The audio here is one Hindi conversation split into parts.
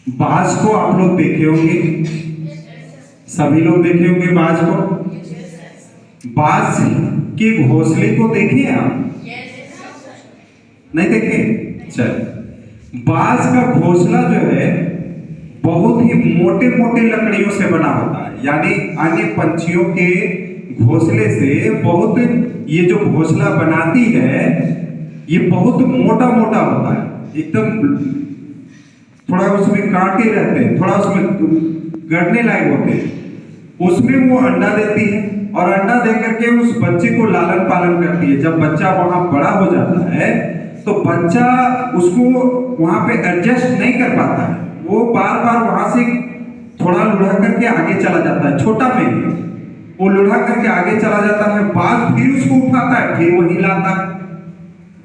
बाज को आप लोग देखे होंगे, सभी लोग देखे होंगे बाज को। बाज के घोंसले को देखे आप? नहीं देखे? चल, बाज का घोंसला जो है बहुत ही मोटे मोटे लकड़ियों से बना होता है, यानी अन्य पंछियों के घोंसले से बहुत, ये जो घोंसला बनाती है ये बहुत मोटा मोटा होता है, एकदम थोड़ा उसमें कांटे रहते हैं, थोड़ा उसमें गड़ने लायक होते हैं। उसमें वो अंडा देती है और अंडा दे करके उस बच्चे को लालन पालन करती है। जब बच्चा वहां बड़ा हो जाता है तो बच्चा उसको वहां पे एडजस्ट नहीं कर पाता है, वो बार बार वहां से थोड़ा लुढ़ा करके आगे चला जाता है। छोटा में वो लुढ़ा करके आगे चला जाता है, बाद फिर उसको उठाता है, फिर वो हिलाता है,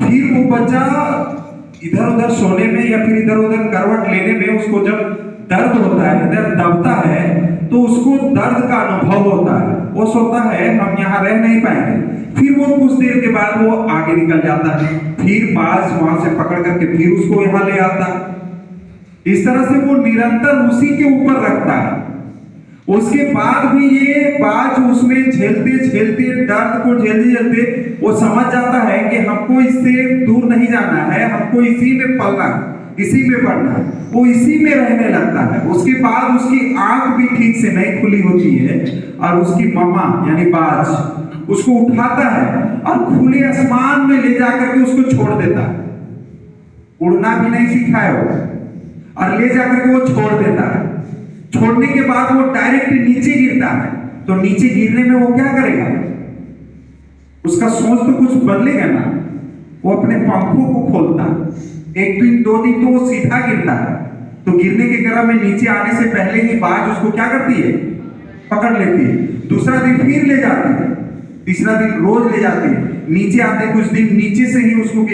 फिर वो बच्चा इधर उधर सोने में या फिर इधर उधर करवट लेने में उसको जब दर्द होता है, इधर दबता है, तो उसको दर्द का अनुभव होता है। वो सोचता है हम यहाँ रह नहीं पाएंगे, फिर वो कुछ देर के बाद वो आगे निकल जाता है, फिर बाज वहां से पकड़ करके फिर उसको यहाँ ले आता है। इस तरह से वो निरंतर उसी के ऊपर रखता है। उसके बाद भी ये बाज उसमें झेलते झेलते, दर्द को झेलते झेलते वो समझ जाता है कि हमको इससे दूर नहीं जाना है, हमको इसी में पलना है, इसी में बढ़ना है। वो इसी में रहने लगता है। उसके बाद उसकी आंख भी ठीक से नहीं खुली होती है और उसकी मम्मा यानी बाज उसको उठाता है और खुले आसमान में ले जाकर के उसको छोड़ देता है। उड़ना भी नहीं सीखा है वो, और ले जाकर के वो छोड़ देता है। छोड़ने के बाद वो डायरेक्ट नीचे गिरता है, तो नीचे गिरने में वो क्या करेगा? उसका सोच तो कुछ बदलेगा ना। वो अपने पंखों को खोलता है, एक दिन दो दिन तो वो सीधा गिरता है, तो गिरने के क्रम में नीचे आने से पहले ही बाज उसको क्या करती है? पकड़ लेती है। दूसरा दिन फिर ले जाती है, तीसरा दिन रोज ले जाती है। नीचे आते कुछ दिन नीचे से ही उसको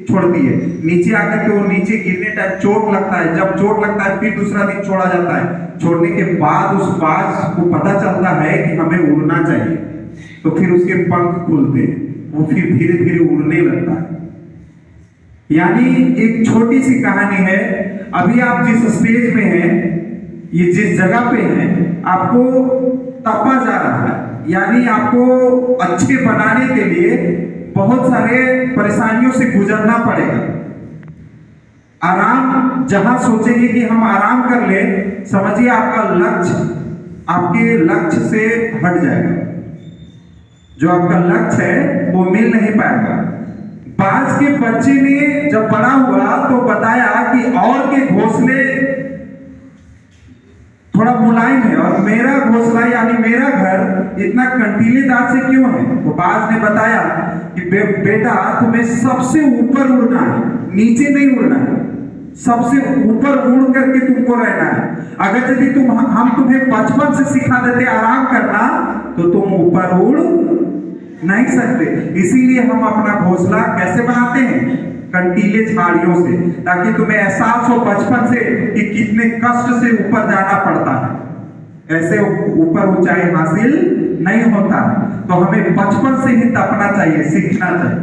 छोड़ती है। नीचे आकर के वो नीचे गिरने टाइम चोट लगता है, जब चोट लगता है फिर दूसरा दिन छोड़ा जाता है। छोड़ने के बाद उस बाज को पता चलता है कि हमें उड़ना चाहिए, तो फिर उसके पंख खुलते हैं, वो फिर धीरे धीरे उड़ने लगता है। यानी एक छोटी सी कहानी है। अभी आप जिस स्टेज में हैं, ये जिस जगह पे हैं, आपको तपा जा रहा है, यानी आपको अच्छे बनाने के लिए बहुत सारे परेशानियों से गुजरना पड़ेगा। आराम जहां सोचेंगे कि हम आराम कर ले, समझिए आपका लक्ष्य आपके लक्ष्य से हट जाएगा। जो आपका लक्ष्य है वो मिल नहीं पाएगा। बाज के बच्चे ने जब बड़ा हुआ तो बताया कि और के घोंसले थोड़ा मुलायम है और मेरा घोंसला यानी मेरा घर इतना कंटीलेदार से क्यों है? तो बाज ने बताया कि बेटा तुम्हें सबसे ऊपर उड़ना है, नीचे नहीं उड़ना है, सबसे ऊपर उड़ करके तुमको रहना है। अगर यदि हम तुम्हें बचपन से सिखा देते आराम करना, तो तुम ऊपर उड़ नहीं सकते। इसीलिए हम अपना घोंसला कैसे बनाते हैं? कंटीले झाड़ियों से, ताकि तुम्हें एहसास हो बचपन से कि कितने कष्ट से ऊपर जाना पड़ता है। ऐसे ऊपर ऊंचाई हासिल नहीं होता, तो हमें बचपन से ही तपना चाहिए, सीखना चाहिए,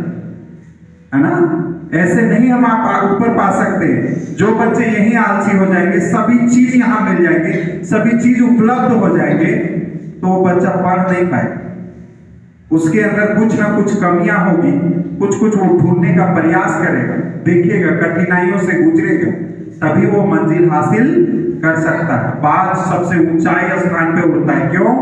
है ना? ऐसे नहीं हम आप ऊपर पा सकते। जो बच्चे यही आलसी हो जाएंगे, सभी चीज यहाँ मिल जाएंगे, सभी चीज उपलब्ध हो जाएंगे, तो वो बच्चा पढ़ नहीं पाएगा। उसके अंदर कुछ ना कुछ कमियां होगी, कुछ कुछ वो ढूंढने का प्रयास करेगा, देखेगा, कठिनाइयों से गुजरेगा, तभी वो मंजिल हासिल कर सकता है। बाज सबसे ऊंचाई स्थान पे उड़ता है, क्यों?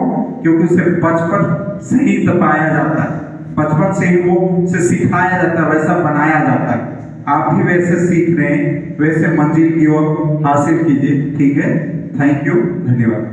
क्योंकि उसे बचपन से ही तपाया जाता है, बचपन से ही वो से सिखाया जाता है, वैसा बनाया जाता है। आप भी वैसे सीख रहे हैं, वैसे मंजिल की ओर हासिल कीजिए। ठीक है, थैंक यू, धन्यवाद।